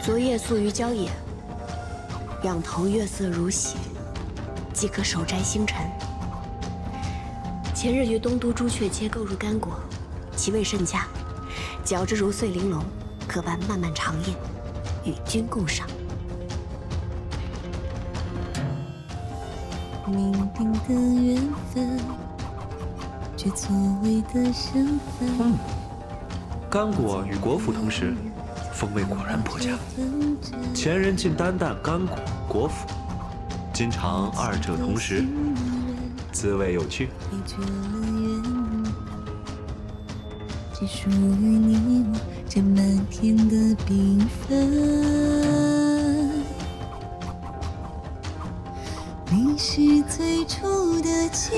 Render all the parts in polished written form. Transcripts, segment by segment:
昨夜宿于郊野，仰头月色如洗，即可手摘星辰。前日于东都朱雀街购入干果，其味甚佳，嚼之如碎玲珑，可伴漫漫长夜，与君共赏。命定的缘分，却错位的身份。干果与果脯同食，风味果然颇佳。前人竟单啖干果、果脯，今尝二者同食，滋味有趣。只属于你我这满天的缤纷。你是最初的期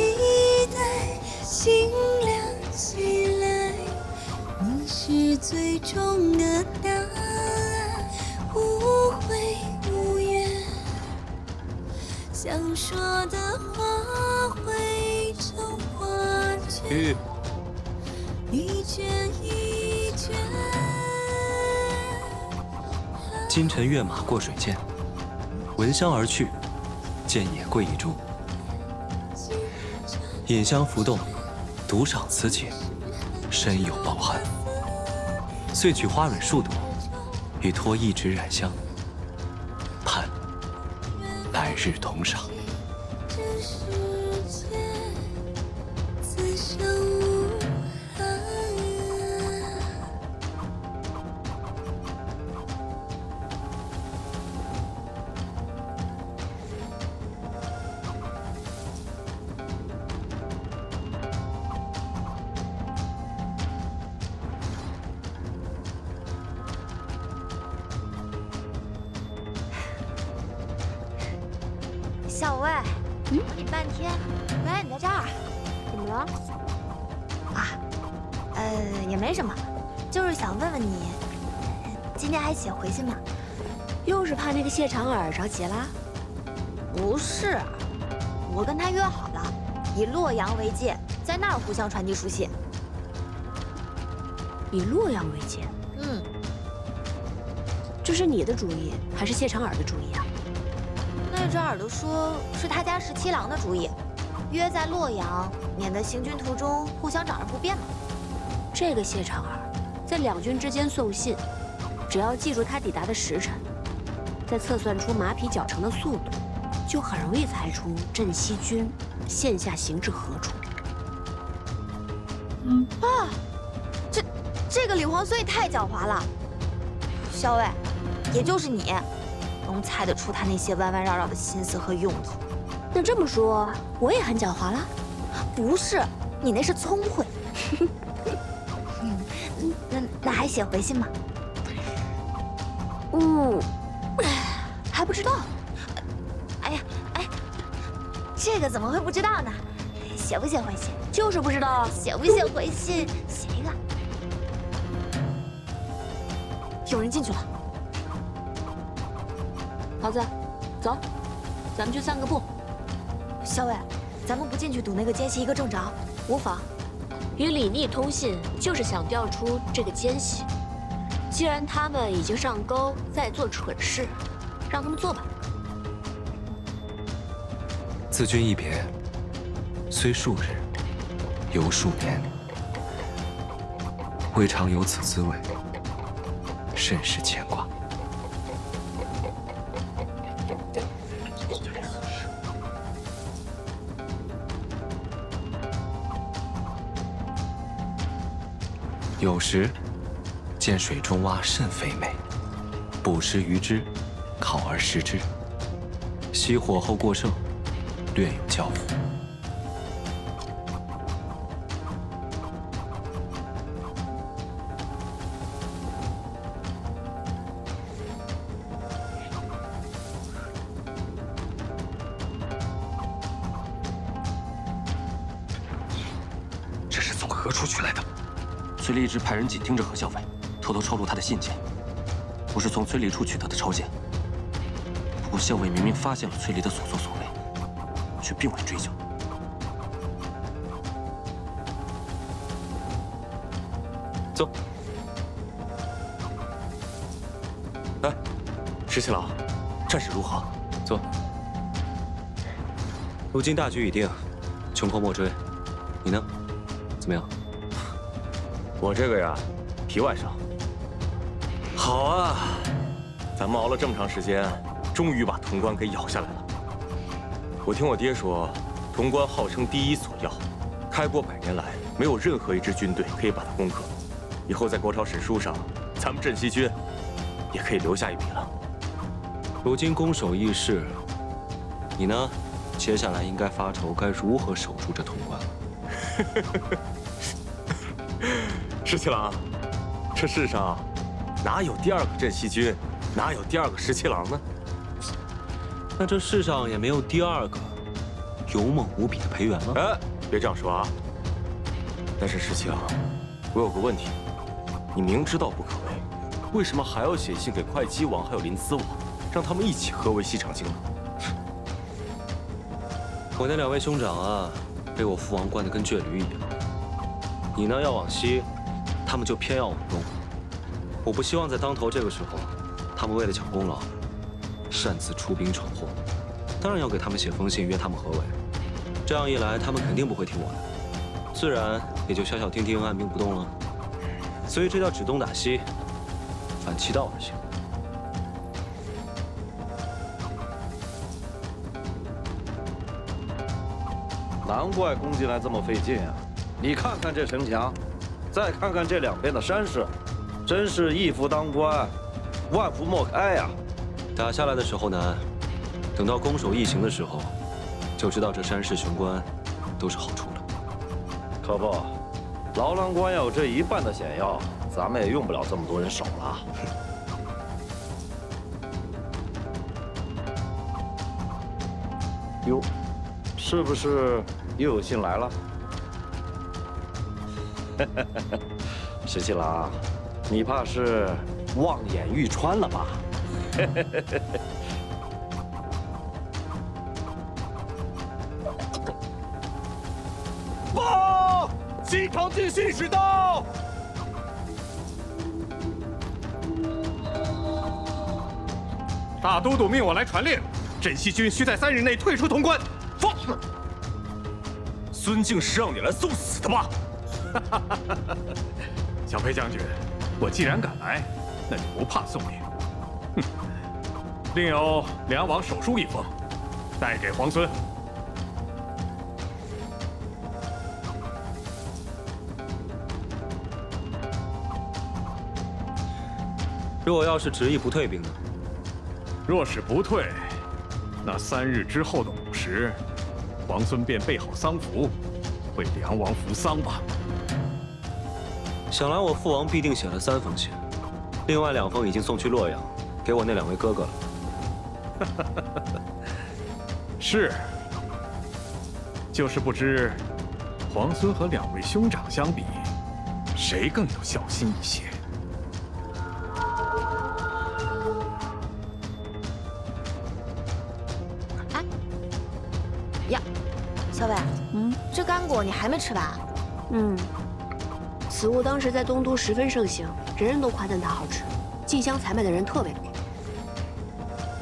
待，心凉起来。你是最终的答案，无悔无怨。想说的话汇成画卷，一卷一卷。今晨跃马过水涧，闻香而去，见野桂一株，饮香浮动，独赏此景，深有饱含。遂取花蕊数朵，与托一纸染香，盼来日同赏。这世界此生无憾。小魏，等你半天，原来你在这儿，怎么了？啊，也没什么，就是想问问你，今天还写回信吗？又是怕那个谢长耳着急啦？不是，我跟他约好了，以洛阳为界，在那儿互相传递书信。以洛阳为界，这是你的主意还是谢长耳的主意啊？那只耳朵说是他家17郎的主意，约在洛阳，免得行军途中互相找人不便嘛。这个谢长耳在两军之间送信，只要记住他抵达的时辰，再测算出马匹脚程的速度，就很容易猜出镇西军现下行至何处。这个李皇孙也太狡猾了。小伟，也就是你，能猜得出他那些弯弯绕绕的心思和用意。那这么说，我也很狡猾啦？不是，你那是聪慧。那还写回信吗？还不知道。这个怎么会不知道呢？写不写回信？就是不知道写不写回信？写一个。有人进去了。桃子，走，咱们去散个步。小伟，咱们不进去堵那个奸细一个正着？无妨，与李逆通信就是想调出这个奸细。既然他们已经上钩，在做蠢事，让他们做吧。自君一别，虽数日，犹数年，未尝有此滋味，甚是牵挂。有时见水中蛙甚肥美，捕食鱼之，烤而食之。熄火后过剩，略有交互。这是从何处取来的？崔立一直派人紧盯着何校尉，偷偷抄录他的信件。我是从崔立处取得的抄件。不过校尉明明发现了崔离的所作所为，却并未追究。走，来，十七郎，战事如何？坐。如今大局已定，穷寇莫追。你呢？怎么样？我这个呀，皮外伤。好啊，咱们熬了这么长时间，终于把潼关给咬下来了。我听我爹说，潼关号称第一锁要，开国100年来没有任何一支军队可以把它攻克。以后在国朝史书上，咱们镇西军也可以留下一笔了。如今攻守易势，你呢？接下来应该发愁该如何守住这潼关了。十七郎，这世上哪有第2个镇西军，哪有第2个十七郎呢？那这世上也没有第2个勇猛无比的裴元了。哎，别这样说啊！但是十七郎，我有个问题，你明知道不可为，为什么还要写信给会稽王还有临淄王，让他们一起合围西长京呢？我那2位兄长啊，被我父王惯得跟倔驴一样。你呢要往西，他们就偏要往东。我不希望在当头这个时候，他们为了抢功劳，擅自出兵闯祸。当然要给他们写封信约他们合围。这样一来，他们肯定不会听我的，自然也就小小丁丁按兵不动了。所以这叫指东打西，反其道而行。难怪攻进来这么费劲啊！你看看这城墙，再看看这两边的山势，真是一夫当关，万夫莫开呀！打下来的时候难，等到攻守易行的时候，就知道这山势雄关都是好处了。可不，牢郎关要有这1半的险要，咱们也用不了这么多人守了。哟，是不是又有信来了？十七郎，你怕是望眼欲穿了吧？报，西长京信使到！大都督命我来传令，镇西军需在3日内退出潼关。放！孙敬是让你来送死的吧？小裴将军，我既然敢来，那就不怕送令。哼，另有梁王手书1封，带给皇孙。若要是执意不退兵呢？若是不退，那3日之后的午时，皇孙便备好丧服，为梁王服丧吧。想来我父王必定写了3封信，另外2封已经送去洛阳，给我那2位哥哥了。是，就是不知皇孙和2位兄长相比，谁更有孝心一些？哎，呀，小伟，这干果你还没吃吧？此物当时在东都十分盛行，人人都夸赞它好吃，进香采买的人特别多。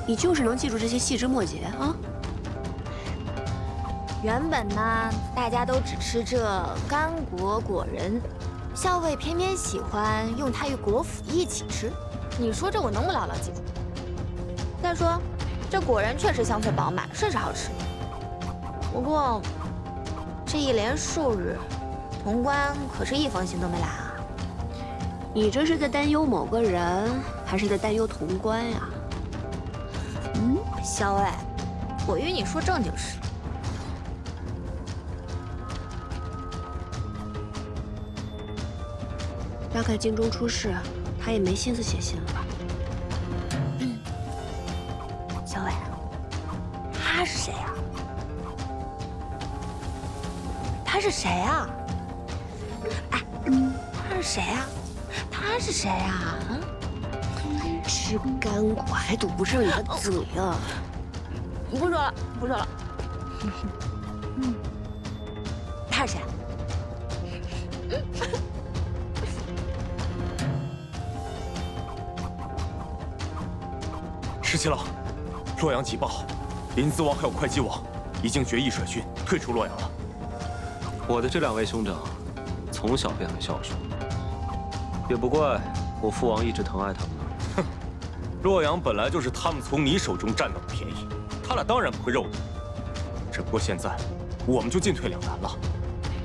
你就是能记住这些细枝末节啊？原本呢，大家都只吃这干果果仁，校尉偏偏喜欢用它与果脯一起吃。你说这我能不牢牢记住？再说，这果仁确实香脆饱满，甚是好吃。不过，这一连数日，潼关可是1封信都没来啊！你这是在担忧某个人，还是在担忧潼关呀？校尉，我与你说正经事。大概京中出事，他也没心思写信了吧？小伟，他是谁啊？他是谁啊？哎，他是谁啊？他是谁啊？吃干果还堵不上你的嘴啊！不说了，不说了。他是谁？ 17郎，洛阳急报，临淄王还有会稽王已经决议率军退出洛阳了。我的这2位兄长，从小便很孝顺，也不怪我父王一直疼爱他们呢。哼，洛阳本来就是他们从你手中占到的便宜，他俩当然不会肉你。只不过现在，我们就进退两难了。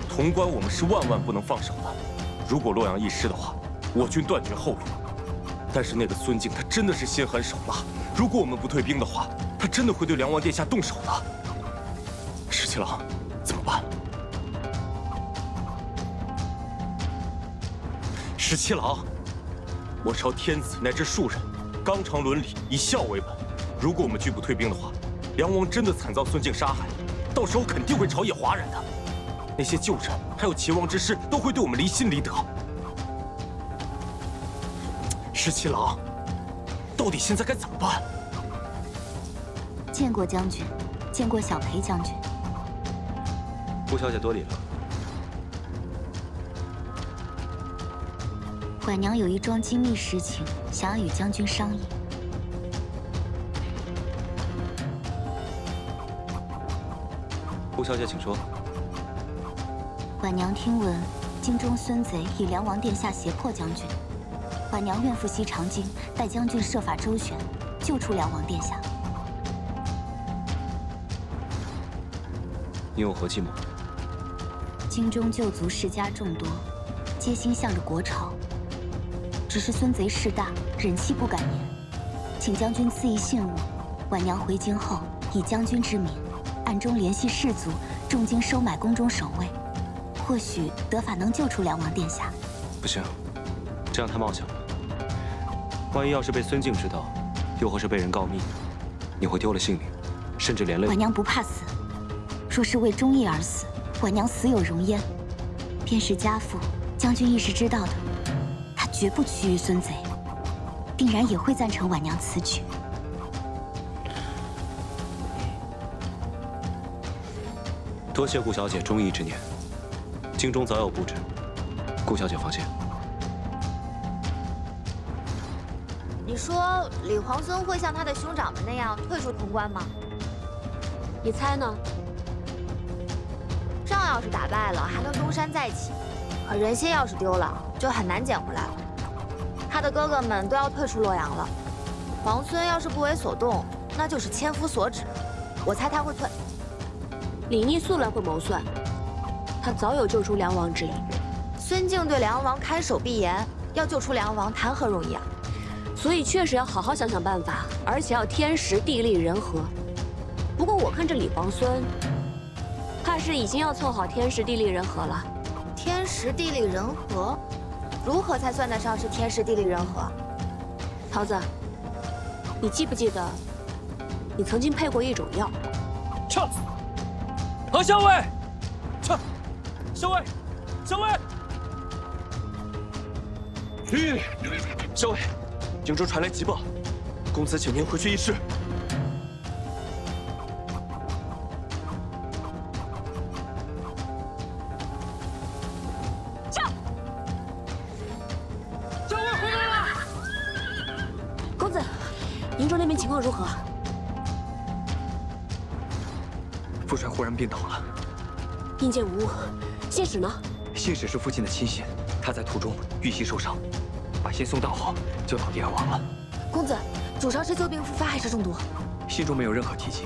潼关我们是万万不能放手的，如果洛阳一失的话，我军断绝后路。但是那个孙敬他真的是心狠手辣，如果我们不退兵的话，他真的会对梁王殿下动手的。17郎，怎么办？17郎，我朝天子乃至庶人，纲常伦理，以孝为本。如果我们拒不退兵的话，梁王真的惨遭孙敬杀害，到时候肯定会朝野哗然的。那些旧臣还有齐王之师都会对我们离心离德。17郎，到底现在该怎么办？见过将军，见过小裴将军。顾小姐多礼了。婉娘有一桩机密事情，想要与将军商议。顾小姐，请说。婉娘听闻京中孙贼以梁王殿下胁迫将军，婉娘愿赴西长京，待将军设法周旋，救出梁王殿下。你有何计谋？京中旧族世家众多，皆心向着国朝。只是孙贼势大，忍气不敢言，请将军赐一信物。婉娘回京后，以将军之名，暗中联系士族，重金收买宫中守卫，或许得法能救出梁王殿下。不行，这样太冒险了。万一要是被孙敬知道，又或是被人告密，你会丢了性命，甚至连累。婉娘不怕死，若是为忠义而死，婉娘死有容焉。便是家父，将军亦是知道的。他绝不屈于孙贼，定然也会赞成婉娘此举。多谢顾小姐忠义之念，京中早有布置，顾小姐放心。你说李皇孙会像他的兄长们那样退出潼关吗？你猜呢？仗要是打败了，还能东山再起；可人心要是丢了，就很难捡回来了。他的哥哥们都要退出洛阳了，皇孙要是不为所动，那就是千夫所指。我猜他会退。李逆素来会谋算，他早有救出梁王之意。孙敬对梁王看守必严，要救出梁王谈何容易啊！所以确实要好好想想办法，而且要天时地利人和。不过我看这李皇孙，怕是已经要凑好天时地利人和了。天时地利人和，如何才算得上是天时地利人和？桃子，你记不记得，你曾经配过一种药？撤！唐校尉，撤！校尉，校尉！校尉，荆州传来急报，公子请您回去议事。校尉回来了！公子，营州那边情况如何？父帅忽然病倒了，应见无误。谢使呢？谢使是父亲的亲信，他在途中遇袭受伤，把信送到后就到帝安王了。公子，主上是旧病复发还是中毒？信中没有任何提及。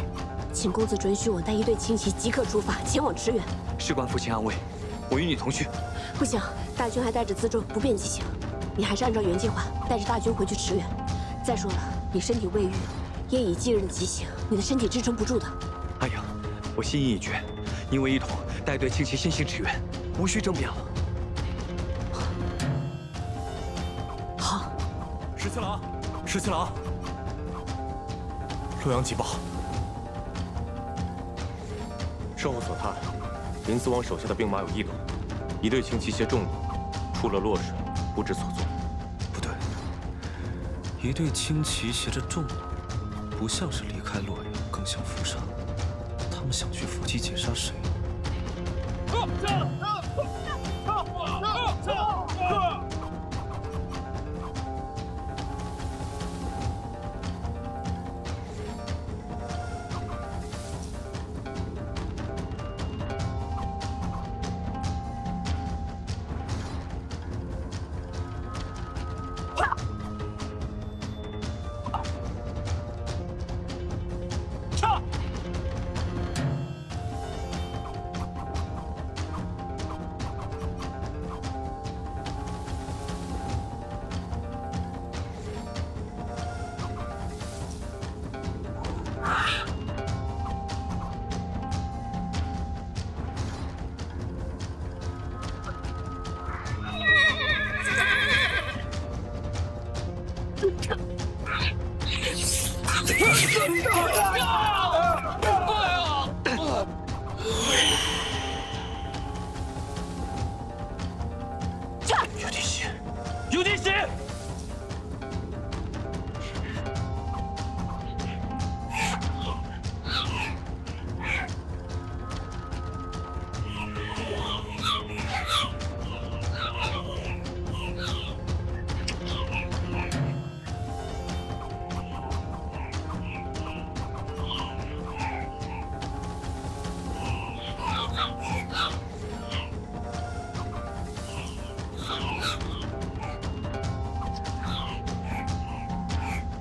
请公子准许我带一队轻骑即刻出发前往驰援。事关父亲安危，我与你同去。不行，大军还带着辎重，不便急行。你还是按照原计划带着大军回去驰援。再说了，你身体未愈，夜以继日的急行，你的身体支撑不住的。阿阳，我心意已决，因为一同带队轻骑先行驰援，无需争辩了。好，17郎，17郎，洛阳急报。稍后所探，临淄王手下的兵马有异动，一队轻骑携重弩出了洛水，不知所踪。不对，一队轻骑携着重弩，不像是离开洛阳，更像伏杀。他们想去伏击截杀谁？刘金石。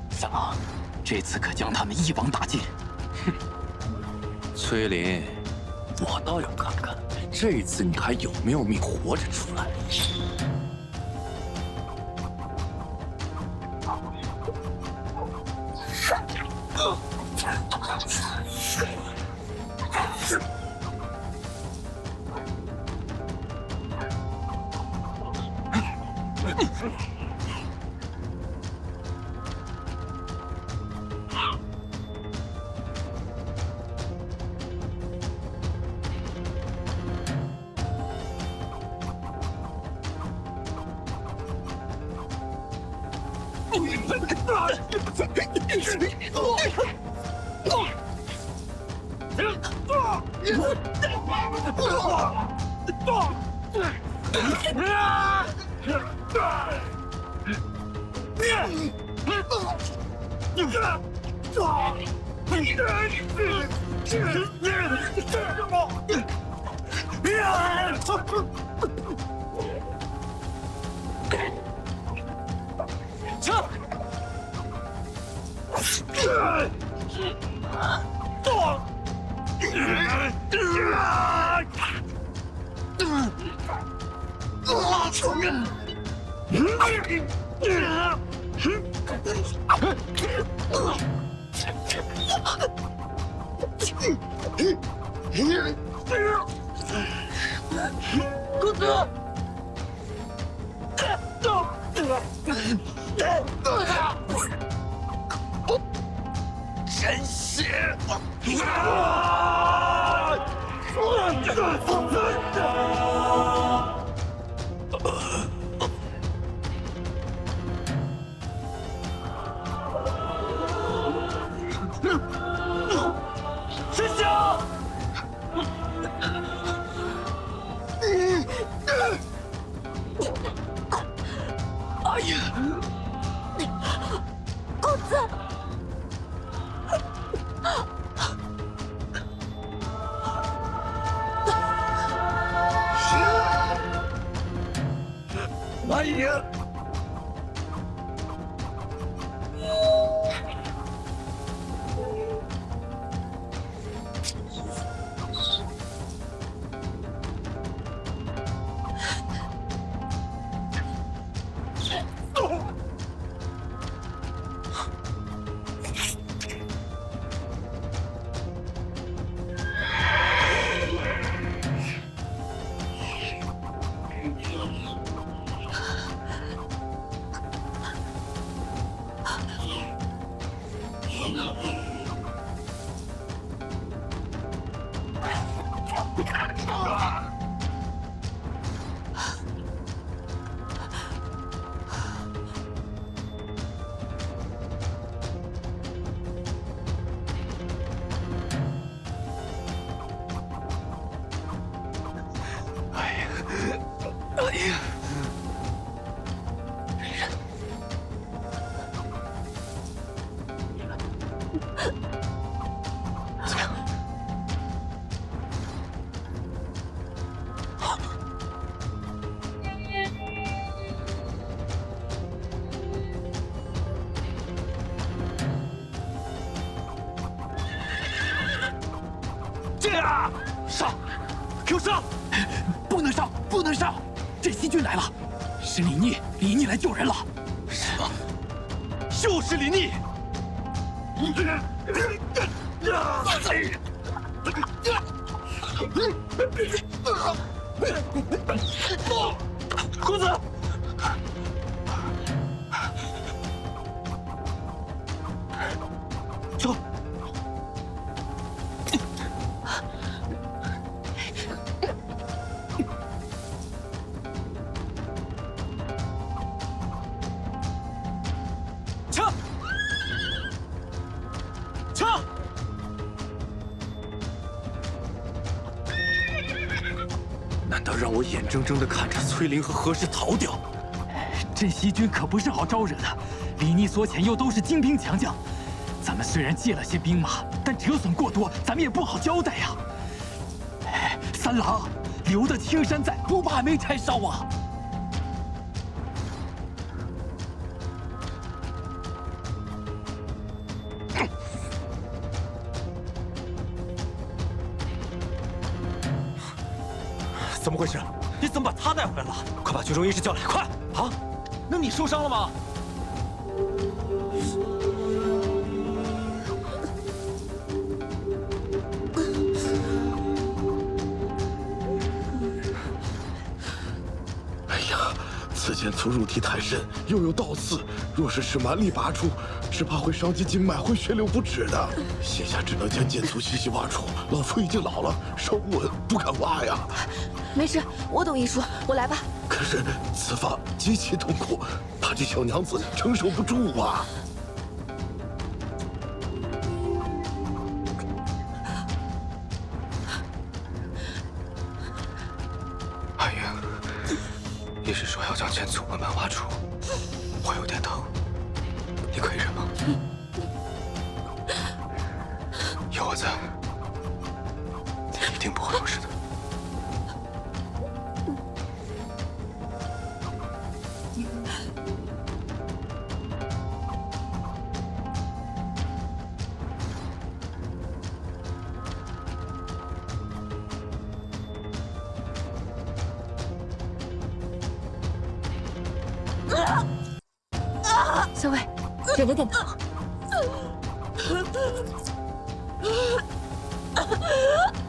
三郎，这次可将他们一网打尽。哼，崔林，我倒要看看这次你还有没有命活着出来。上！给我上！不能上，不能上！这西军来了，是李逆，李逆来救人了。什么？就是李逆！公子。 走。难道让我眼睁睁地看着崔林和何氏逃掉？镇西军可不是好招惹的，李逆所遣又都是精兵强将。咱们虽然借了些兵马，但折损过多，咱们也不好交代呀。三郎，留得青山在，不怕没柴烧啊！怎么回事？你怎么把他带回来了？快把军中医师叫来，快！啊，那你受伤了吗？哎呀，此剑粗入体太深，又有倒刺，若是使蛮力拔出，只怕会伤及经脉，会血流不止的。现下只能将剑粗细细挖出。老夫已经老了，手不稳，不敢挖呀。没事，我懂医术，我来吧。可是此法极其痛苦，怕这小娘子承受不住啊！阿云，医师说要将剑粗慢慢挖出，我有点疼，你可以忍吗？有我在，你一定不会有事的。小伟，忍着点疼。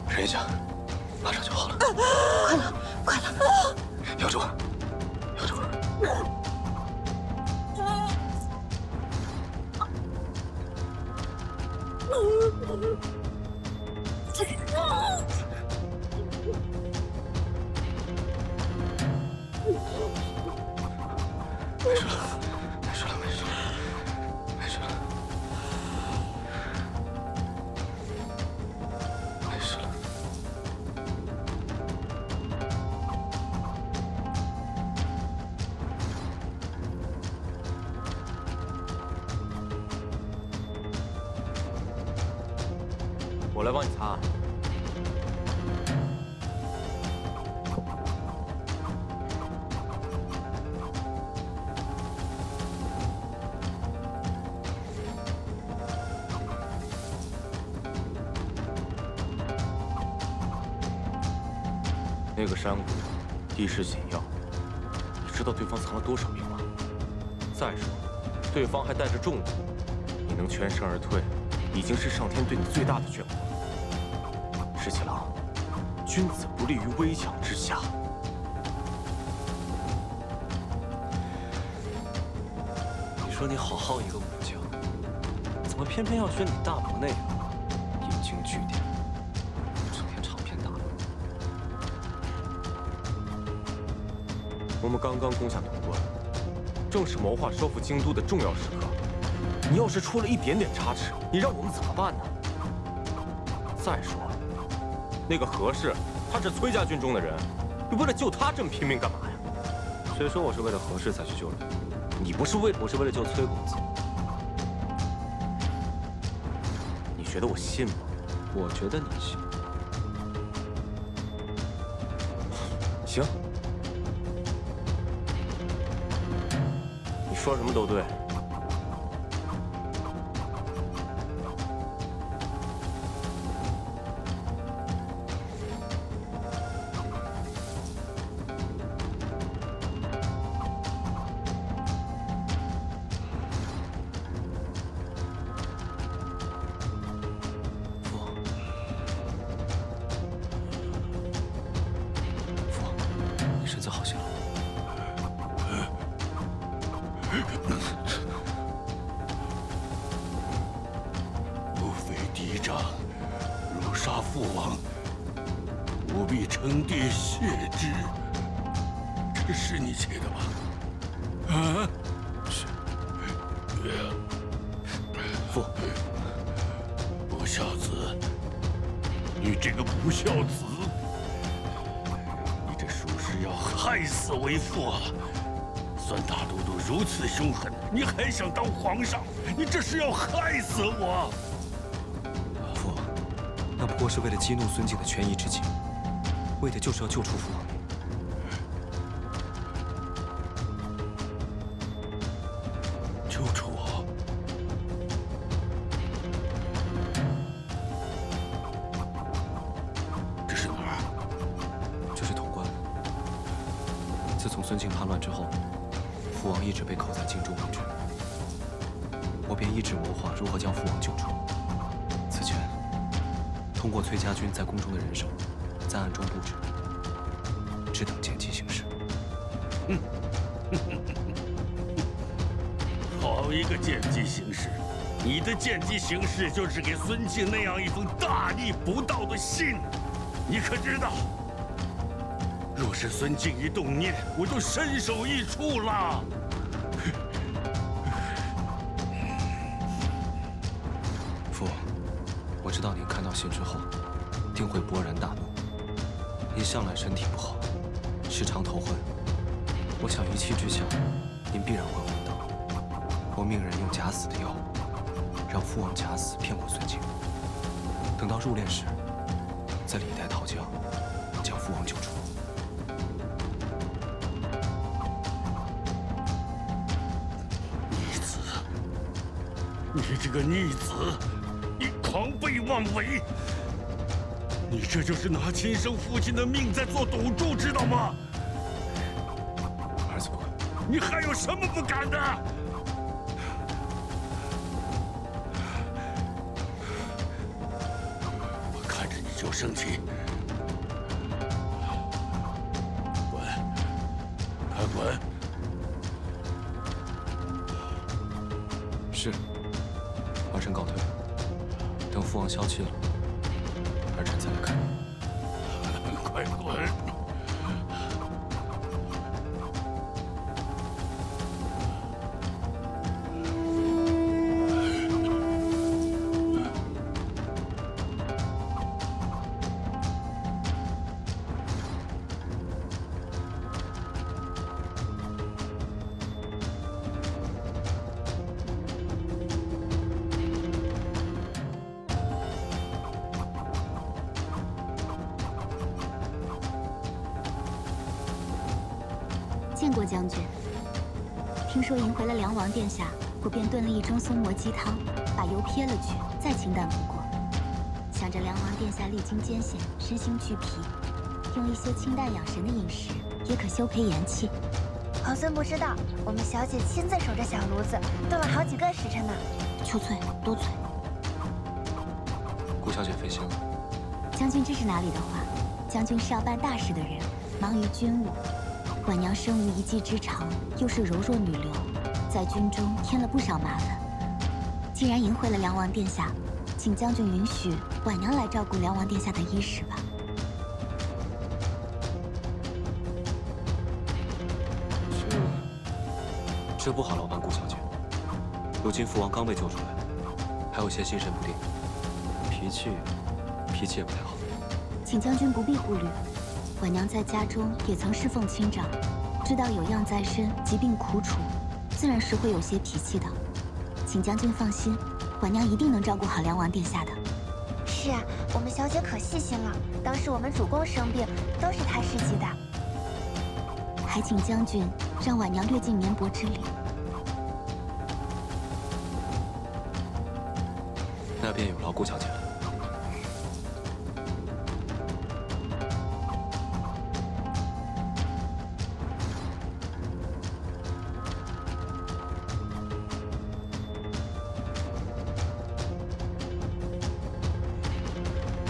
忍一下，马上就好了。快了，快了！咬住，咬住！没事了，没事了，没事了，没事了，没事了。我来帮你擦。那个山谷地势险要，你知道对方藏了多少兵吗？再说了，对方还带着重武，你能全身而退，已经是上天对你最大的眷顾了。石七郎，君子不立于危墙之下。你说你好好一个武将，怎么偏偏要选你大伯那个引经据典，整天长篇大论？我们刚刚攻下潼关，正是谋划收复京都的重要时刻。你要是出了一点点差池，你让我们怎么办呢？再说了，那个何氏，他是崔家军中的人，你为了救他这么拼命干嘛呀？谁说我是为了何氏才去救人？你不是为我是为了救崔公子。你觉得我信吗？我觉得你信。行，你说什么都对。身子好些了吗？吾非嫡长，如杀父王，吾必称帝谢之。这是你写的吧？啊？是。父，不孝子，你这个不孝子！害死为父啊！孙大都督如此凶狠，你还想当皇上？你这是要害死我！父王，那不过是为了激怒孙敬的权宜之计，为的就是要救出父王。救出我？这是哪儿？这是潼关。自从孙敬叛乱之后，父王一直被扣在京中为止。我便一直谋划如何将父王救出。此前，通过崔家军在宫中的人手，在暗中布置，只等见机行事。好一个见机行事！你的见机行事就是给孙敬那样一封大逆不道的信，你可知道？若是孙敬一动念，我就身首异处了。父王，我知道您看到信之后，定会勃然大怒。您向来身体不好，时常头昏，我想一气之下，您必然会昏倒。我命人用假死的药物，让父王假死骗过孙敬。等到入殓时，再李代桃僵，将父王救出。逆子，你这个逆子，你狂悖妄为！你这就是拿亲生父亲的命在做赌注，知道吗？儿子不敢。你还有什么不敢的？我看着你就生气。滚！快滚！是。儿臣告退。等父王消气了，儿臣再来看你。快滚！见过将军。听说迎回了梁王殿下，我便炖了一盅松蘑鸡汤，把油撇了去，再清淡不过。想着梁王殿下历经艰险，身心俱疲，用一些清淡养神的饮食，也可修培元气。皇孙不知道，我们小姐亲自守着小炉子，炖了好几个时辰呢。求粹，多嘴。顾小姐费心了。将军这是哪里的话？将军是要办大事的人，忙于军务。婉娘身无一技之长，又是柔弱女流，在军中添了不少麻烦。既然迎回了梁王殿下，请将军允许婉娘来照顾梁王殿下的衣食吧。这不好劳办，顾小姐。如今父王刚被救出来，还有些心神不定，脾气也不太好。请将军不必顾虑。婉娘在家中也曾侍奉亲长，知道有恙在身，疾病苦楚，自然是会有些脾气的。请将军放心，婉娘一定能照顾好梁王殿下的。是啊，我们小姐可细心了。当时我们主公生病，都是她施及的。还请将军让婉娘略尽绵薄之力。那便有劳顾小姐了。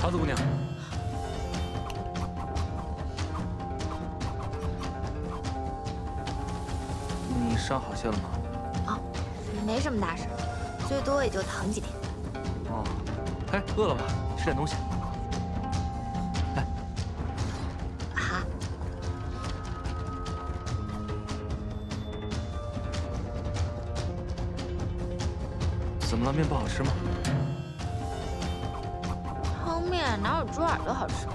桃子姑娘，你伤好些了吗？啊，没什么大事，最多也就疼几天。哦，哎，饿了吧？吃点东西。来。好。怎么了？面不好吃吗？汤面哪有猪耳朵好吃？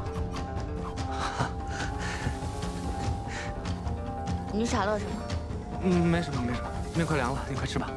你傻乐什么？没什么没什么，面快凉了，你快吃吧。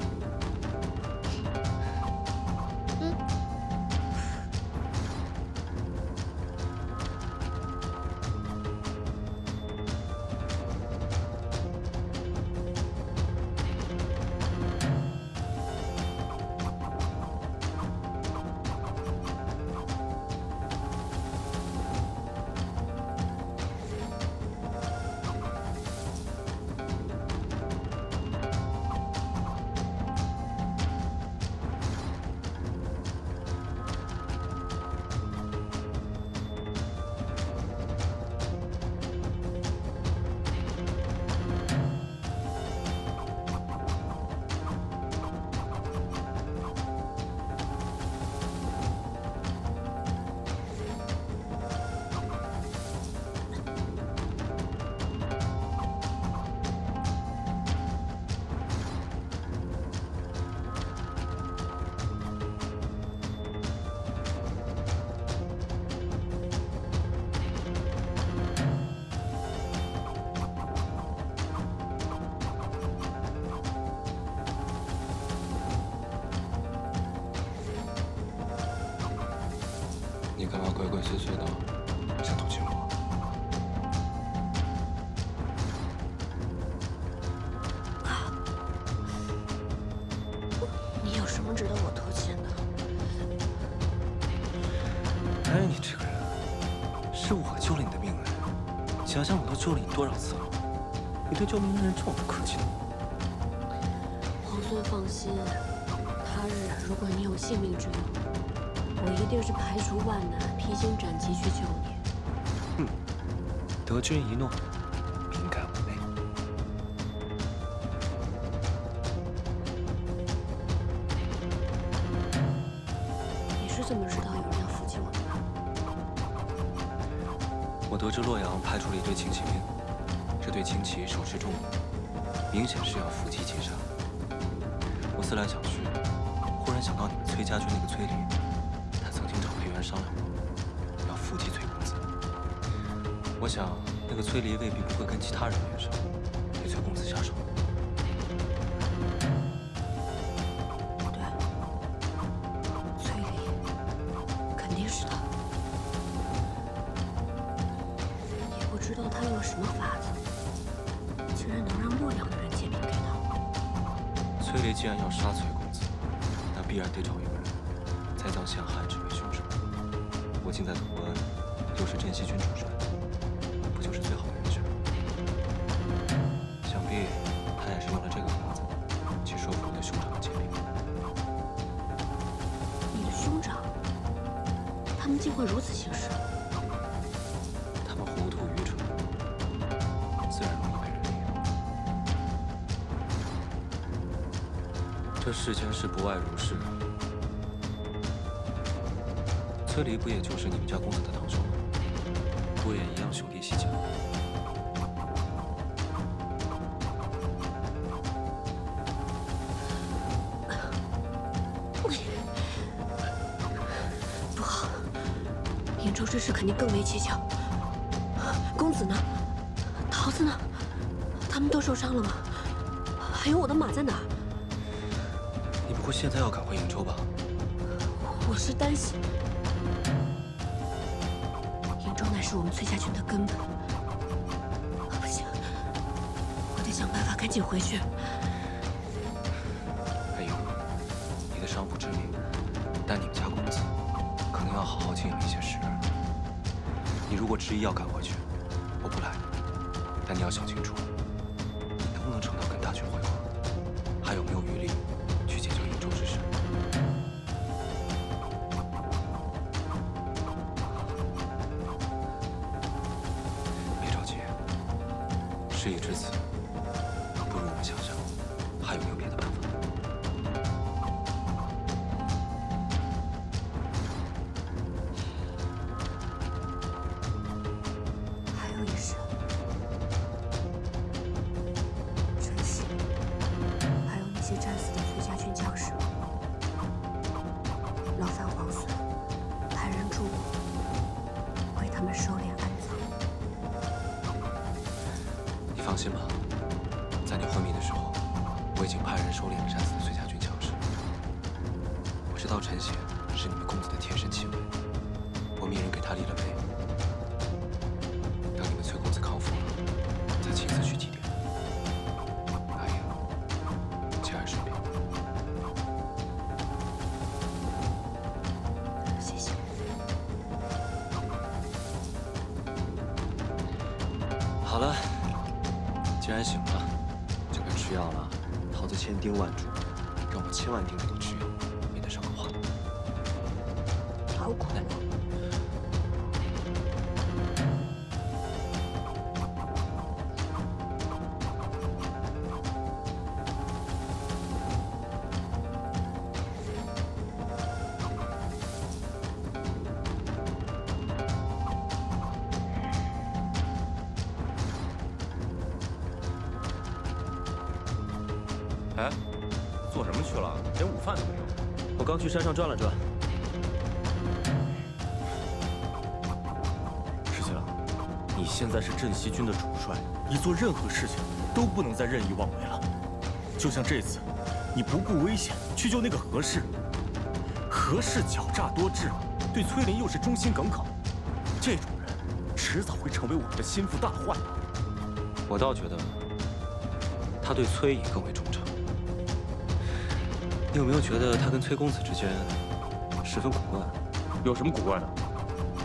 你干嘛鬼鬼祟祟的，想偷亲我？你有什么值得我偷亲的？哎，你这个人，是我救了你的命哎！想想我都救了你多少次了，你对救命恩人这么不客气呢？皇孙放心，他日如果你有性命之忧，我一定是排除万难，披荆斩棘去救你。哼，得君一诺，敏感无内。你是怎么知道有人要伏击我们的？我得知洛阳派出了一队轻骑兵，这队轻骑手持重弩，明显是要伏击截杀。我思来想去，忽然想到你们崔家军那个崔离。找裴元商量过，要伏击崔公子。我想，那个崔离未必不会跟其他人联手，对崔公子下手。对，崔离，肯定是他。也不知道他用什么法子，竟然能让洛阳的人借兵给他。崔离既然要杀崔公子，那必然得找一个人栽赃陷害，只为凶手。我近在潼关，又是镇西军主帅，不就是最好的人选？想必他也是用了这个法子去说服我的兄长的借兵。你的兄长，他们竟会如此行事？他们糊涂愚蠢，自然容易被人利用。这世间事不外如是。崔离不也就是你们家公子的堂兄吗？不也一样兄弟阋家？不好，兖州之事肯定更为蹊跷。公子呢？桃子呢？他们都受伤了吗？还有我的马在哪儿？你不会现在要赶回颍州吧？我是担心。乃是我们崔家军的根本。不行，我得想办法赶紧回去。哎呦，你的伤不致命，但你们家公子可能要好好静养一些时日了。你如果执意要赶回去，我不拦你，但你要想清楚，你能不能撑到跟大军会合，还有没有余力去解救颍州之事。事已至此，不如我们想想，还有没有别的办法？还有一事，陈曦，还有那些战死的崔家军将士，劳烦皇孙派人助我，为他们收敛安葬。你放心吧，在你昏迷的时候，我已经派人收敛了战死的崔家军强势。我知道陈血是你们公子的贴身亲卫，我命人给他立了碑。等你们崔公子康复了，再亲自去祭奠。阿英，节哀顺变。谢谢。好了，既然醒了，就该吃药了。桃子千叮万嘱，让我千万盯着你吃药，免得伤了话。好苦啊！哎，做什么去了？连午饭都没有。我刚去山上转了转。石七郎，你现在是镇西军的主帅，你做任何事情都不能再任意妄为了。就像这次，你不顾危险去救那个何氏，何氏狡诈多智，对崔林又是忠心耿耿，这种人迟早会成为我们的心腹大患。我倒觉得他对崔颖更为忠诚。你有没有觉得他跟崔公子之间十分古怪？有什么古怪的？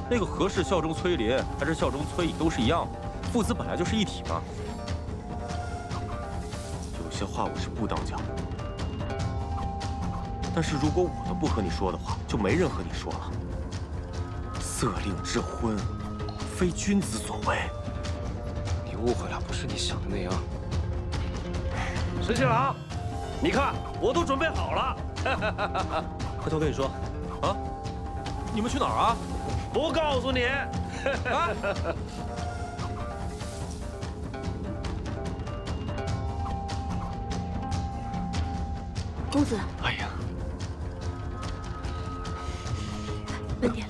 那个何氏效忠崔林，还是效忠崔颖，都是一样的，父子本来就是一体嘛。有些话我是不当讲，但是如果我都不和你说的话，就没人和你说了。色令之婚，非君子所为。你误会了，不是你想的那样。石七郎，你看我都准备好了。回头跟你说。啊？你们去哪儿啊？不告诉你。啊！公子，哎呀，慢点。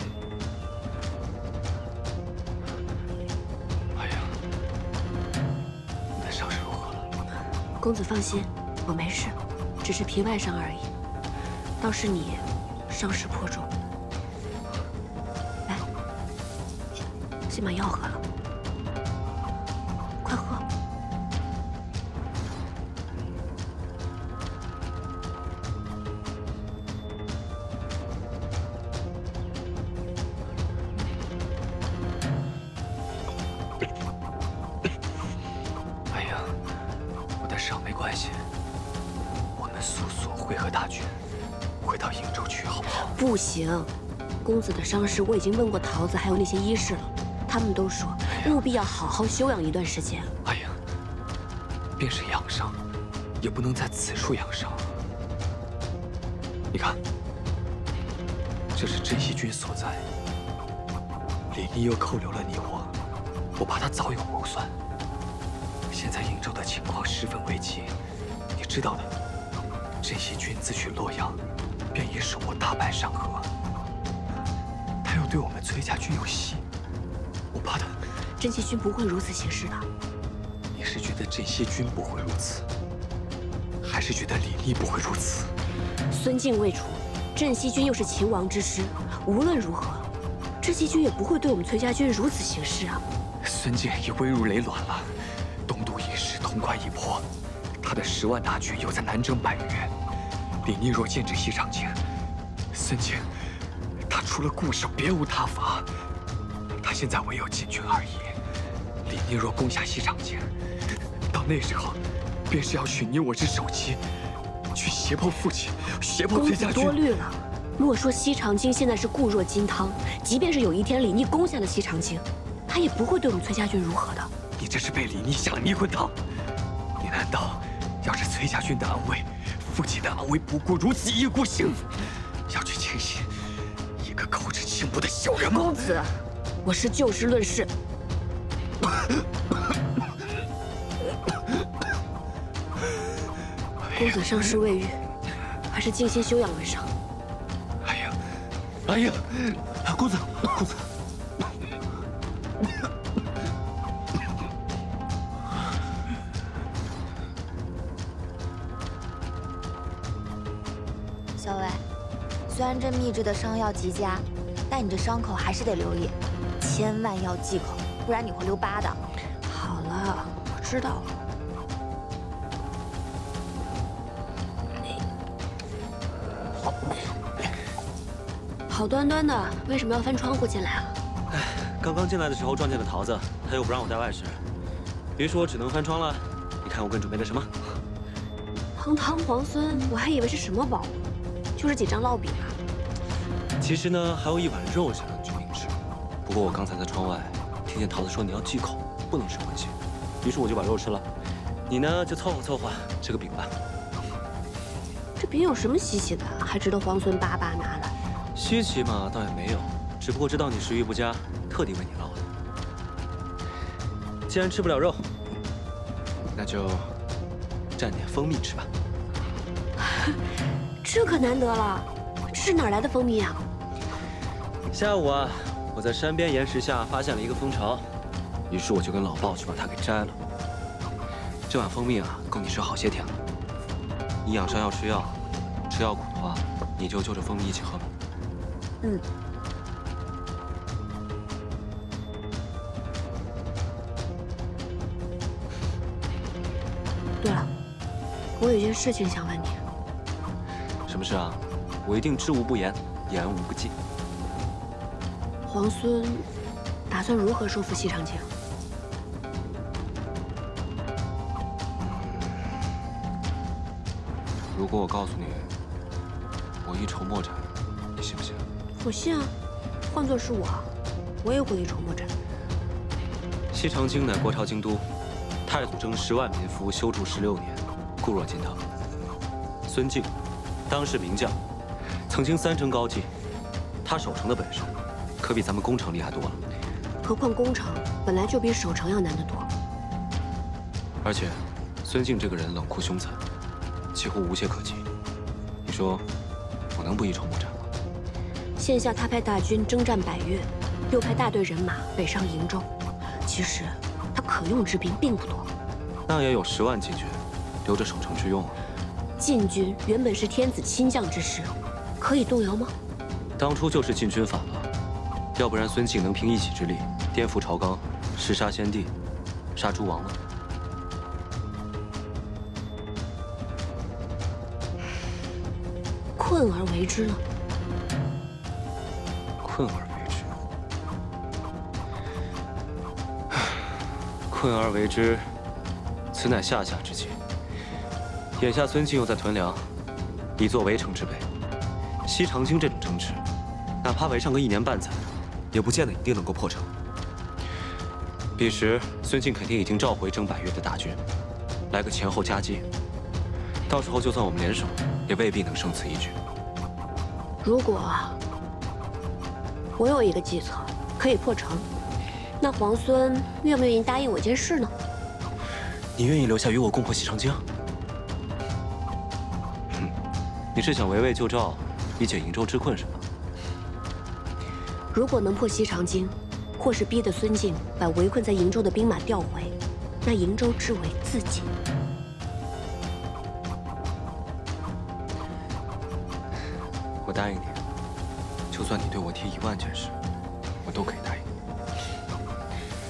哎呀，你的伤势如何了？公子放心，我没事，只是皮外伤而已。倒是你，伤势颇重。来，先把药喝了，快喝。哎呀，我的伤没关系，我们速速会合大军，回到瀛州去，好不好？不行，公子的伤势我已经问过桃子，还有那些医士了，他们都说务必要好好休养一段时间。哎呀，便是养伤，也不能在此处养伤。你看，这是镇西军所在，李毅又扣留了你我怕他早有谋算。现在瀛州的情况十分危急，你知道的，镇西军自取洛阳，便已使我大败山河。他又对我们崔家军有隙，我怕他。镇西军不会如此行事的。你是觉得镇西军不会如此，还是觉得李毅不会如此？孙敬未除，镇西军又是秦王之师，无论如何，镇西军也不会对我们崔家军如此行事啊。孙敬已危入累卵了，东都一失，潼关已破，他的10万大军又在南征百越。李逆若剑指西长京，孙敬他除了固守，别无他法。他现在唯有进军而已。李逆若攻下西长京，到那时候，便是要取你我之首级，去胁迫父亲，胁迫崔家军。公子多虑了。莫说西长京现在是固若金汤，即便是有一天李逆攻下了西长京，他也不会对我们崔家军如何的。你这是被李逆下了迷魂汤。你难道要是崔家军的安危，父亲的安危不顾如此一意孤行，要去轻信一个口齿轻薄的小人吗？公子，我是就事论事。公子伤势未愈，还是静心休养为上。哎呀，哎呀，公子，公子。小伟，虽然这秘制的伤药极佳，但你这伤口还是得留意，千万要忌口，不然你会留疤的。好了，我知道了。好端端的，为什么要翻窗户进来啊？刚刚进来的时候撞见了桃子，他又不让我带外事，别说我只能翻窗了。你看我更准备了什么？堂堂皇孙，我还以为是什么宝物，就是几张烙饼啊。其实呢，还有一碗肉想让你去明吃。不过我刚才在窗外听见桃子说你要忌口，不能吃荤腥，于是我就把肉吃了。你呢，就凑合凑合吃个饼吧。这饼有什么稀奇的，还值得皇孙巴巴拿来？稀奇嘛，倒也没有，只不过知道你食欲不佳，特地为你烙的。既然吃不了肉，那就蘸点蜂蜜吃吧。这可难得了，这是哪来的蜂蜜啊？下午啊，我在山边岩石下发现了一个蜂巢，于是我就跟老鲍去把它给摘了。这碗蜂蜜啊，够你吃好些天了。你养伤要吃药，吃药苦的话，你就就着蜂蜜一起喝吧。嗯。对了，我有件事情想问你。什么事啊？我一定知无不言，言无不尽。皇孙打算如何收复西长京？如果我告诉你，我一筹莫展，你信不信？我信啊，换作是我也会一筹莫展。西长京乃国朝京都，太祖征10万民夫，修筑16年，固若金汤。孙敬，当世名将，曾经3城高济，他守城的本事，可比咱们攻城厉害多了。何况攻城本来就比守城要难得多。而且，孙敬这个人冷酷凶残，几乎无懈可击。你说，我能不一筹莫展吗？现下他派大军征战百越，又派大队人马北上瀛州，其实他可用之兵并不多。那也有10万禁军，留着守城之用啊。禁军原本是天子亲将之师，可以动摇吗？当初就是禁军反了，要不然孙敬能凭一己之力颠覆朝纲，弑杀先帝，杀诸王吗？困而为之呢？困而为之，困而为之，此乃下下之计。眼下孙敬又在屯粮，以作围城之备。西长京这种城池，哪怕围上个1年半载，也不见得一定能够破城。彼时孙敬肯定已经召回征百越的大军，来个前后夹击。到时候就算我们联手，也未必能胜此一举。如果我有一个计策可以破城，那皇孙愿不愿意答应我一件事呢？你愿意留下与我共破西长京？你是想围魏救赵，以解瀛州之困是吧？如果能破西长京，或是逼得孙敬把围困在瀛州的兵马调回，那瀛州之围自尽。我答应你，就算你对我提1万件事，我都可以答应。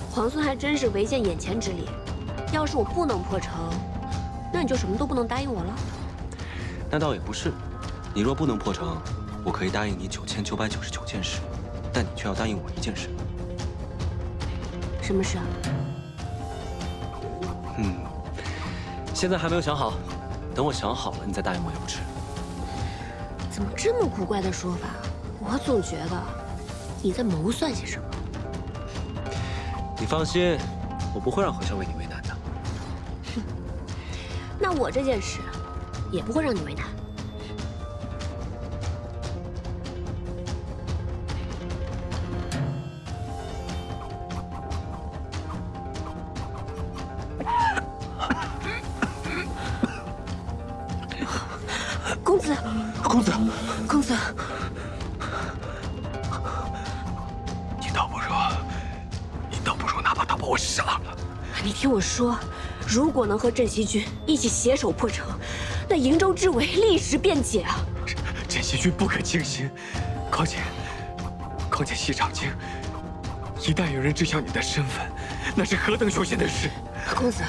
皇孙还真是唯见眼前之理。要是我不能破城，那你就什么都不能答应我了。那倒也不是，你若不能破城，我可以答应你9999件事，但你却要答应我1件事。什么事啊？现在还没有想好，等我想好了，你再答应我也不迟。怎么这么古怪的说法？我总觉得你在谋算些什么。你放心，我不会让何校为你为难的。那我这件事也不会让你为难。公子，公子，公子，你倒不如哪怕他把我杀了。你听我说，如果能和镇西军一起携手破城，那瀛州之围立时便解啊！镇西军不可轻信，况且西长京，一旦有人知晓你的身份，那是何等凶险的事！公子，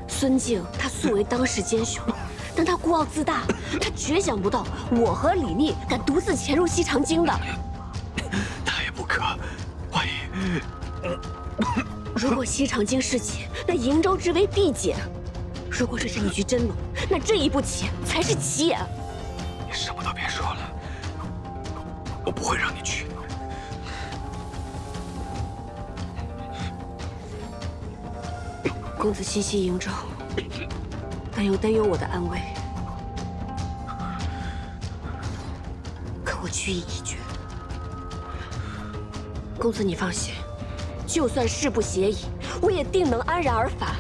孙敬他素为当世奸雄，但他孤傲自大，他绝想不到我和李逆敢独自潜入西长京的。他也不可，万一……如果西长京失窃，那瀛州之围必减；如果这是一局真龙，那这一步棋才是棋眼。你什么都别说了，我不会让你去的。公子西袭瀛州，但又担忧我的安危。可我居意已决。公子你放心，就算事不协议，我也定能安然而返。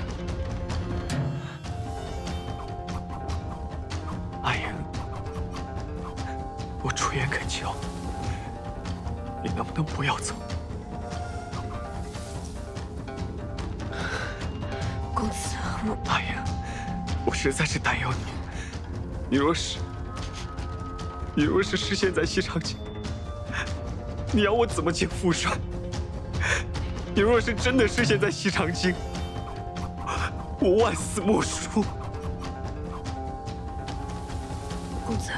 阿英，我出言恳求，你能不能不要走？公子，阿英，我实在是担忧你。你若是失陷在西长京，你要我怎么见父帅？你若是真的失陷在西长京，我万死莫赎。公子，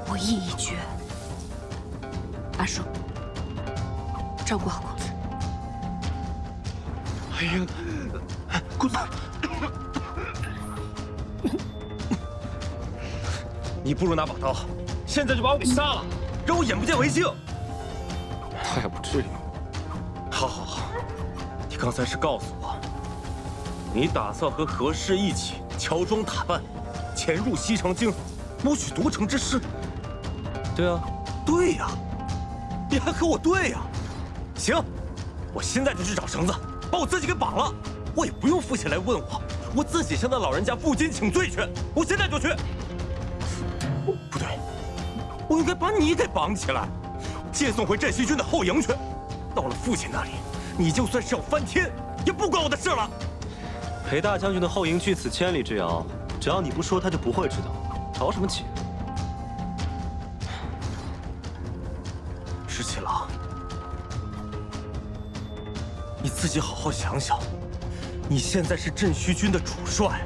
我意已决。阿叔，照顾好公子。阿英，公子，你不如拿把刀，现在就把我给杀了，让我眼不见为净。他也不至于。好，你刚才是告诉我，你打算和何氏一起乔装打扮，潜入西长京，谋取夺城之事。对啊，对呀，你还和我对呀？行，我现在就去找绳子，把我自己给绑了。我也不用父亲来问我自己向那老人家负荆请罪去。我现在就去。不对，我应该把你给绑起来，接送回镇西军的后营去。到了父亲那里，你就算是要翻天，也不关我的事了。裴大将军的后营距此千里之遥，只要你不说，他就不会知道。着什么急？石七郎，你自己好好想想，你现在是镇西军的主帅，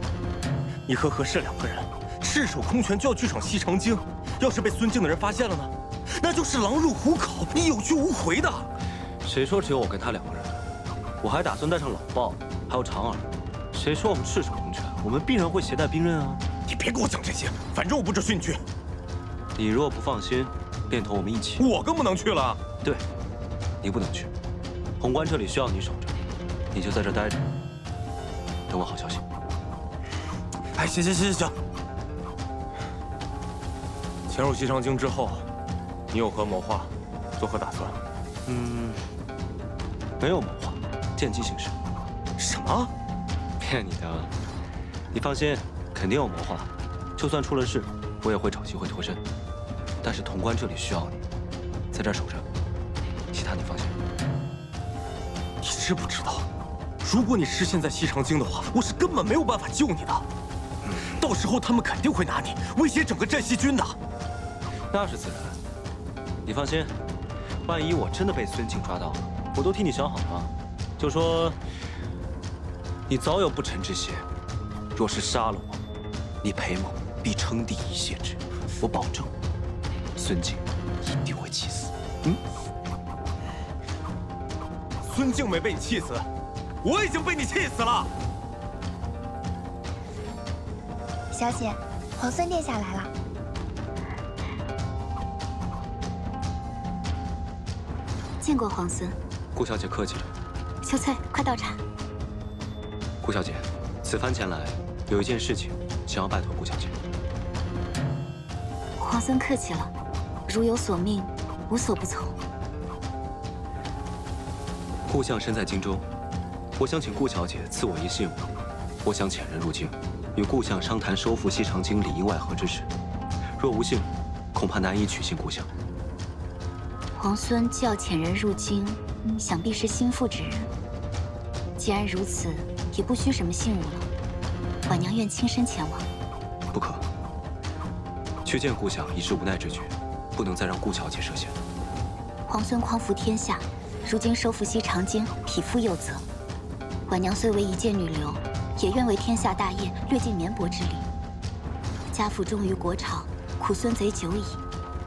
你和何氏两个人赤手空拳就要去闯西长京，要是被孙敬的人发现了呢，那就是狼入虎口，你有去无回的。谁说只有我跟他两个人？我还打算带上老鲍，还有长耳。谁说我们赤手空拳？我们必然会携带兵刃啊！你别给我讲这些，反正我不知训去。你若不放心，便同我们一起。我更不能去了。对，你不能去。潼关这里需要你守着，你就在这待着，等我好消息。哎，行，潜入西长京之后，你有何谋划，作何打算？没有谋划，见机行事。什么？骗你的！你放心，肯定有谋划。就算出了事，我也会找机会脱身。但是潼关这里需要你，在这儿守着，其他你放心。你知不知道，如果你失陷在西长京的话，我是根本没有办法救你的。到时候他们肯定会拿你威胁整个镇西军的。那是自然。你放心，万一我真的被孙敬抓到了，我都替你想好了。就说你早有不臣之嫌，若是杀了我，你裴某必称帝以谢之。我保证，孙敬一定会气死。孙敬没被你气死，我已经被你气死了。小姐，皇孙殿下来了。见过皇孙。顾小姐客气了。秋翠，快倒茶。顾小姐，此番前来有一件事情，想要拜托顾小姐。皇孙客气了，如有所命，无所不从。顾相身在京中，我想请顾小姐赐我一信物。我想遣人入京，与顾相商谈收复西长京里应外合之事。若无信物，恐怕难以取信顾相。皇孙既要遣人入京，想必是心腹之人。既然如此，也不需什么信物了。婉娘愿亲身前往。不可，去见顾相已是无奈之举，不能再让顾小姐涉险。皇孙匡扶天下，如今收复西长京，匹夫有责。婉娘虽为一介女流，也愿为天下大业略尽绵薄之力。家父忠于国朝，苦孙贼久矣。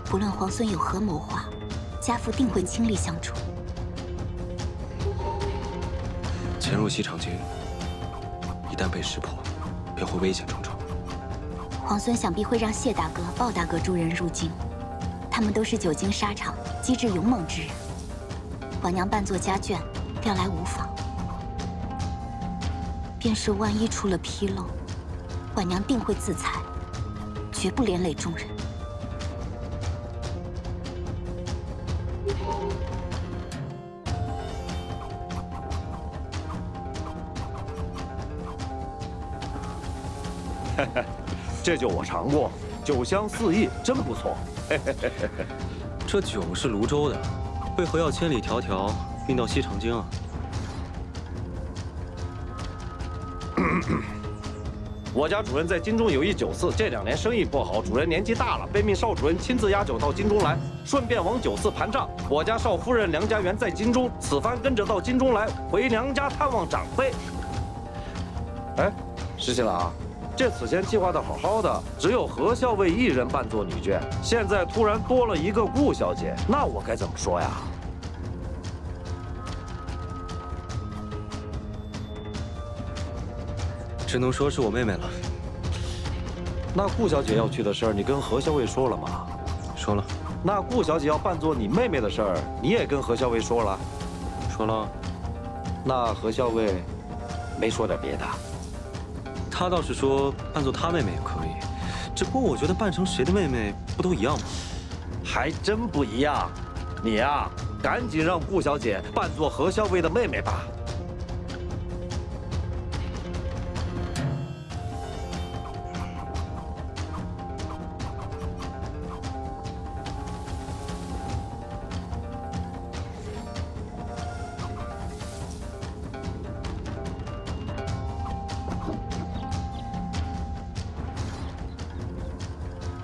不论皇孙有何谋划，家父定会倾力相助。潜入西长京，一旦被识破，便会危险重重。皇孙想必会让谢大哥、鲍大哥诸人入京，他们都是久经沙场、机智勇猛之人。婉娘扮作家眷，调来无妨。便是万一出了纰漏，婉娘定会自裁，绝不连累众人。这酒我尝过，酒香四溢，真不错。这酒是泸州的，为何要千里迢迢运到西长京啊？我家主人在京中有一酒肆，这2年生意不好，主人年纪大了，被命少主人亲自押酒到京中来，顺便往酒肆盘账。我家少夫人梁家园在京中，此番跟着到京中来，回娘家探望长辈。哎，石新郎，这此前计划的好好的，只有何校尉一人扮作女眷，现在突然多了一个顾小姐，那我该怎么说呀？只能说是我妹妹了。那顾小姐要去的事儿，你跟何校尉说了吗？说了。那顾小姐要扮作你妹妹的事儿，你也跟何校尉说了？说了。那何校尉没说点别的？他倒是说扮作他妹妹也可以，只不过我觉得扮成谁的妹妹不都一样吗？还真不一样。你呀，赶紧让顾小姐扮作何校尉的妹妹吧。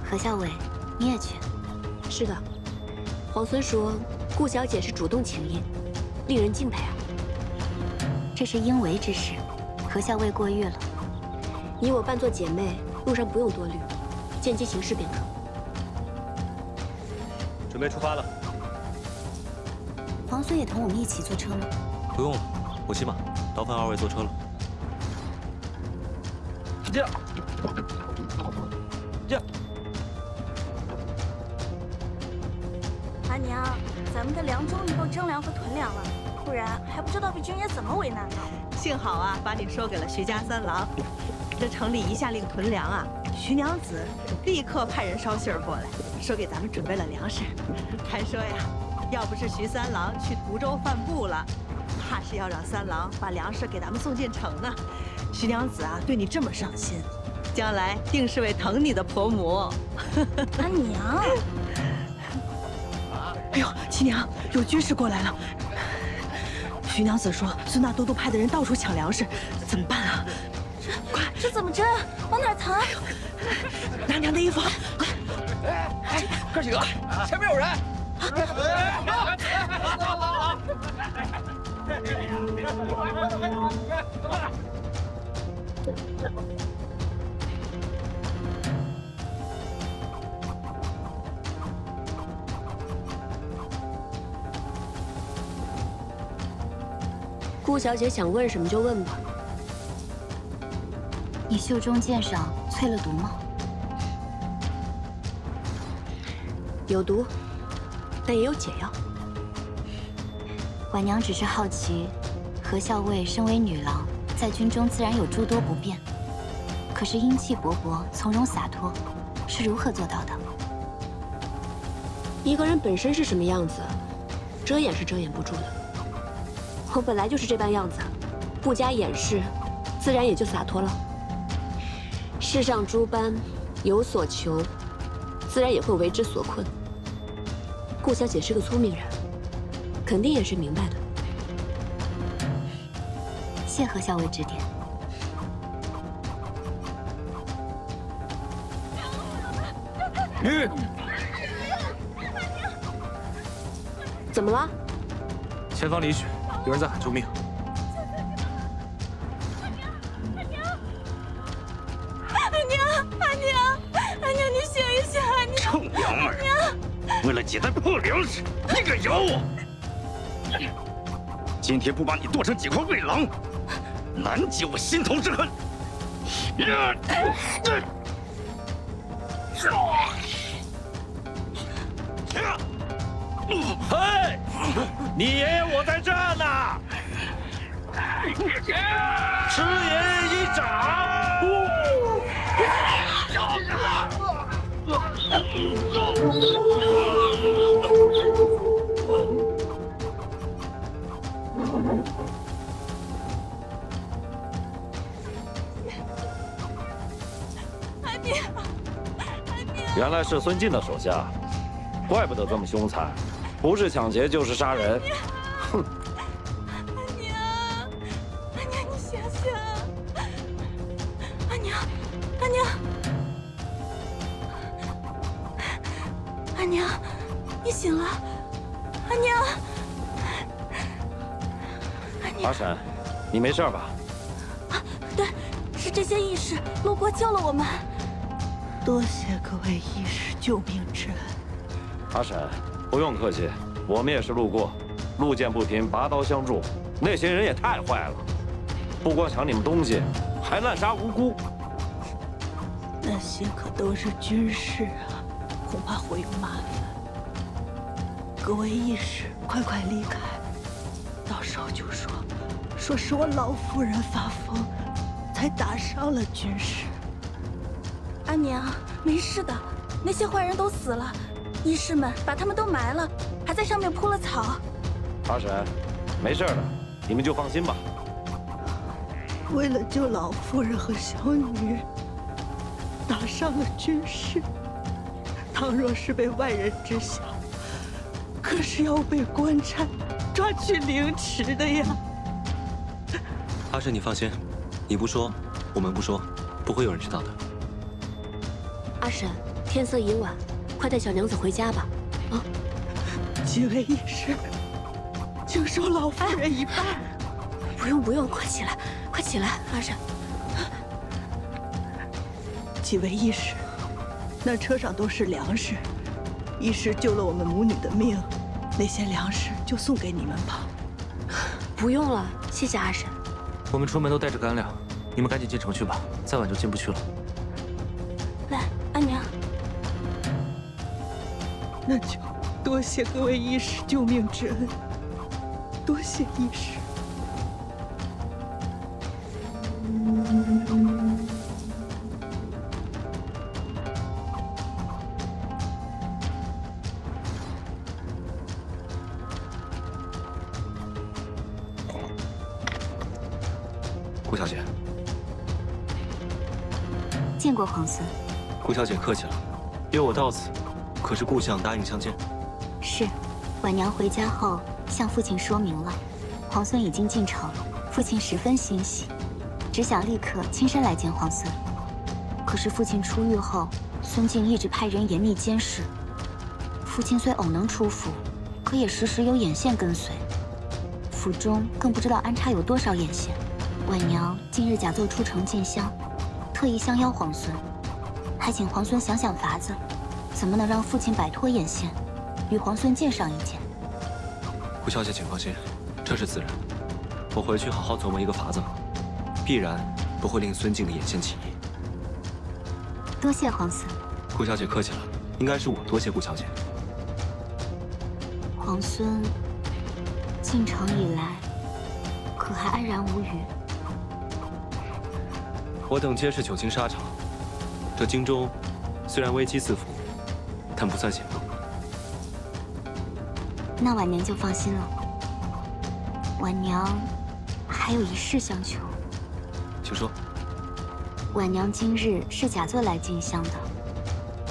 何校尉，你也去？是的，皇孙说顾小姐是主动请缨，令人敬佩啊。这是应为之事，何校尉过誉了。你我扮作姐妹，路上不用多虑，见机行事便可。准备出发了。皇孙也同我们一起坐车吗？不用了，我骑马，劳烦2位坐车了。这。阿娘，咱们的粮终于够征粮和屯粮了，不然还不知道被军爷怎么为难呢。幸好啊，把你说给了徐家三郎。这城里一下令屯粮啊，徐娘子立刻派人捎信儿过来，说给咱们准备了粮食，还说呀，要不是徐三郎去途州犯部了，怕是要让三郎把粮食给咱们送进城呢。徐娘子啊，对你这么上心，将来定是位疼你的婆母。阿娘。哎呦，七娘，有军士过来了。徐娘子说，孙大都督派的人到处抢粮食，怎么办啊？快，这怎么蒸？往哪藏？拿娘的衣服。哥几个，前面有人！顾小姐想问什么就问吧。你袖中剑上淬了毒吗？有毒，但也有解药。婉娘只是好奇，何校尉身为女郎，在军中自然有诸多不便，可是英气勃勃、从容洒脱，是如何做到的？一个人本身是什么样子，遮掩是遮掩不住的。我本来就是这般样子，不加掩饰，自然也就洒脱了。世上诸般有所求，自然也会为之所困。顾小姐是个聪明人，肯定也是明白的。谢何校尉指点。怎么了？前方李许，有人在喊救命。阿娘，你醒一醒，阿娘！臭娘们儿！为了几袋破粮食，你敢咬我？今天不把你剁成几块喂狼，难解我心头之恨！嘿，你爷爷我在这呢，吃爷爷一掌！原来是孙静的手下，怪不得这么凶残，不是抢劫就是杀人。哼！阿娘，你醒醒！阿娘，阿娘，你醒了！阿娘，阿婶，你没事吧？对，是这些义士路过救了我们。多谢各位义士救命之恩。阿婶，不用客气，我们也是路过，路见不平拔刀相助。那些人也太坏了，不光抢你们东西，还滥杀无辜。那些可都是军士啊，恐怕会有麻烦。各位义士，快快离开，到时候就说是我老夫人发疯，才打伤了军士。阿娘，没事的，那些坏人都死了，义士们把他们都埋了，还在上面铺了草。阿婶，没事的，你们就放心吧。为了救老夫人和小女，打伤了军士，倘若是被外人知晓，可是要被官差抓去凌迟的呀。阿婶，你放心，你不说，我们不说，不会有人知道的。阿婶，天色已晚，快带小娘子回家吧。啊！几位义士，请收老夫人一半。不用，快起来，快起来，阿婶。几位义士，那车上都是粮食，义士救了我们母女的命，那些粮食就送给你们吧。不用了，谢谢阿婶。我们出门都带着干粮，你们赶紧进城去吧，再晚就进不去了。来，阿娘。那就多谢各位义士救命之恩，多谢义士。顾小姐，见过皇孙。顾小姐客气了，约我到此，可是顾相答应相见。是，婉娘回家后向父亲说明了，皇孙已经进城，父亲十分欣喜，只想立刻亲身来见皇孙。可是父亲出狱后，孙静一直派人严密监视。父亲虽偶能出府，可也时时有眼线跟随，府中更不知道安插有多少眼线。婉娘近日假作出城进香，特意相邀皇孙，还请皇孙想想法子，怎么能让父亲摆脱眼线，与皇孙见上一见。顾小姐请放心，这是自然。我回去好好琢磨一个法子，必然不会令孙静的眼线起疑。多谢皇孙。顾小姐客气了，应该是我多谢顾小姐。皇孙进城以来，可还安然无虞？我等皆是久经沙场，这京中虽然危机四伏，但不算险恶。那婉娘就放心了。婉娘还有一事相求。请说。婉娘今日是假作来进香的，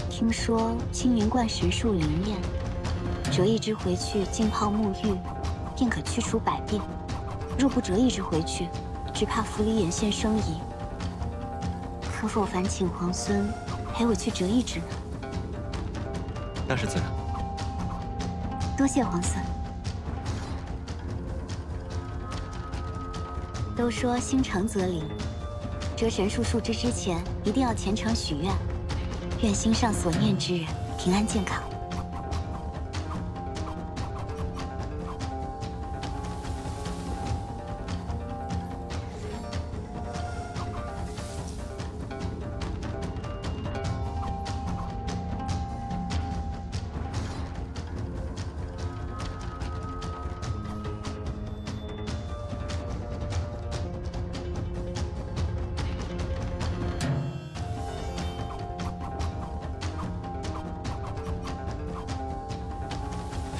听说青云观神术灵验，折一支回去浸泡沐浴，便可去除百病。若不折一支回去，只怕府里眼线生疑。可否烦请皇孙陪我去折一支呢？那是自然。多谢皇孙。都说心诚则灵，折神树树枝之前，一定要虔诚许愿，愿心上所念之人平安健康。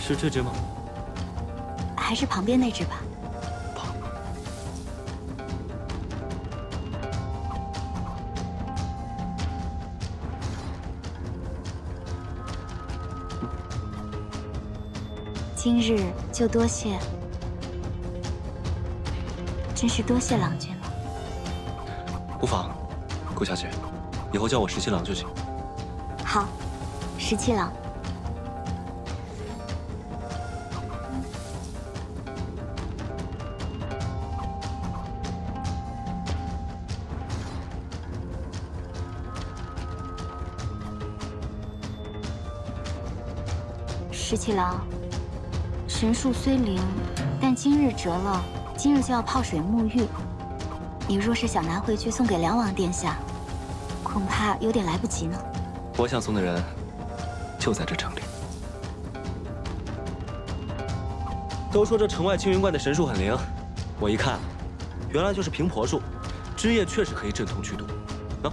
是这只吗？还是旁边那只吧。今日就多谢，真是多谢郎君了。无妨，顾小姐，以后叫我17郎就行。好，17郎。17郎，神树虽灵，但今日折了，今日就要泡水沐浴。你若是想拿回去送给梁王殿下，恐怕有点来不及呢。我想送的人就在这城里。都说这城外青云观的神树很灵，我一看，原来就是平婆树，枝叶确实可以镇痛驱毒。喏，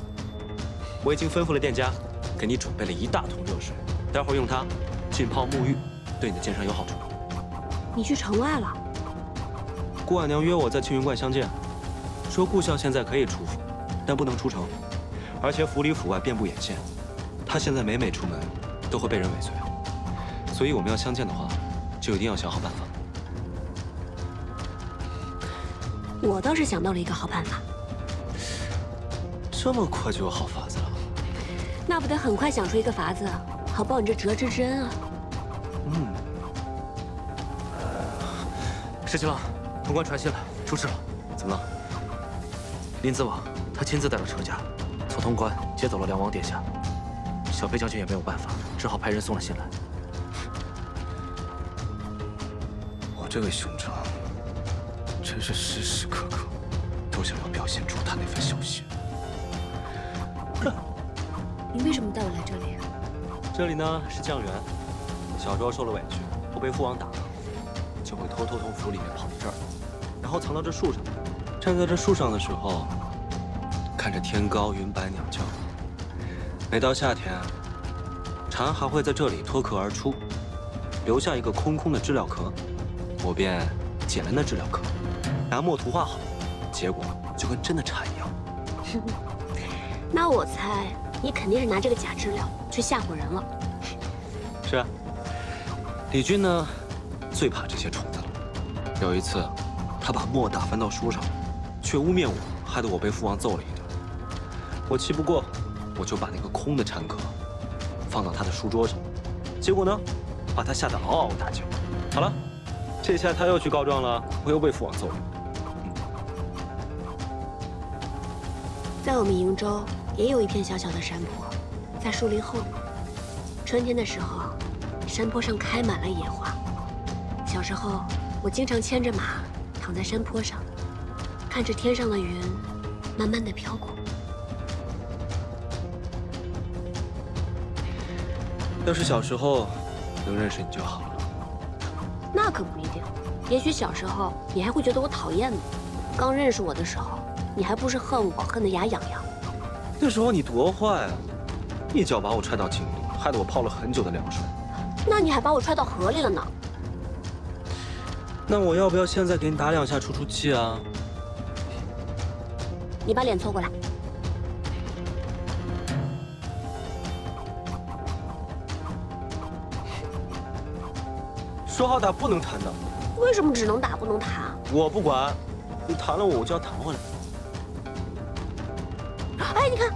我已经吩咐了店家，给你准备了1大桶热水，待会儿用它浸泡沐浴，对你的肩伤有好处。你去城外了？顾婉娘约我在青云观相见，说顾相现在可以出府，但不能出城，而且府里府外遍布眼线，她现在每出门都会被人尾随，所以我们要相见的话，就一定要想好办法。我倒是想到了一个好办法。这么快就有好法子了？那不得很快想出一个法子，好报你这折枝之恩啊！ 17郎，潼关传信了，出事了。怎么了？林子王他亲自带着车驾，从潼关接走了梁王殿下。小裴将军也没有办法，只好派人送了信来。我这位兄长，真是时时刻刻都想要表现出他那份小心。你为什么带我来这里？这里呢是酱园，小时候受了委屈，我被父王打了。 就会偷偷从府里面跑到这儿，然后藏到这树上。站在这树上的时候，看着天高云白鸟叫。每到夏天，蝉还会在这里脱壳而出，留下一个空空的知了壳。我便捡了那知了壳，拿墨涂画好，结果就跟真的蝉一样。那我猜你肯定是拿这个假知了去吓唬人了。是啊，李军呢？ 最怕这些虫子了。有一次，他把墨打翻到书上，却污蔑我，害得我被父王揍了一顿。我气不过，我就把那个空的蝉壳放到他的书桌上，结果呢，把他吓得嗷嗷大叫。好了，这下他又去告状了，我又被父王揍了。在我们瀛州也有一片小小的山坡，在树林后面。春天的时候，山坡上开满了野花。 小时候，我经常牵着马躺在山坡上，看着天上的云慢慢的飘过。要是小时候能认识你就好了。那可不一定，也许小时候你还会觉得我讨厌呢。刚认识我的时候，你还不是恨我恨得牙痒痒。那时候你多坏啊！一脚把我踹到井里，害得我泡了很久的凉水。那你还把我踹到河里了呢。 那我要不要现在给你打2下出出气啊？你把脸凑过来。说好打不能弹的。为什么只能打不能弹？我不管，你弹了我就要弹回来。哎，你看。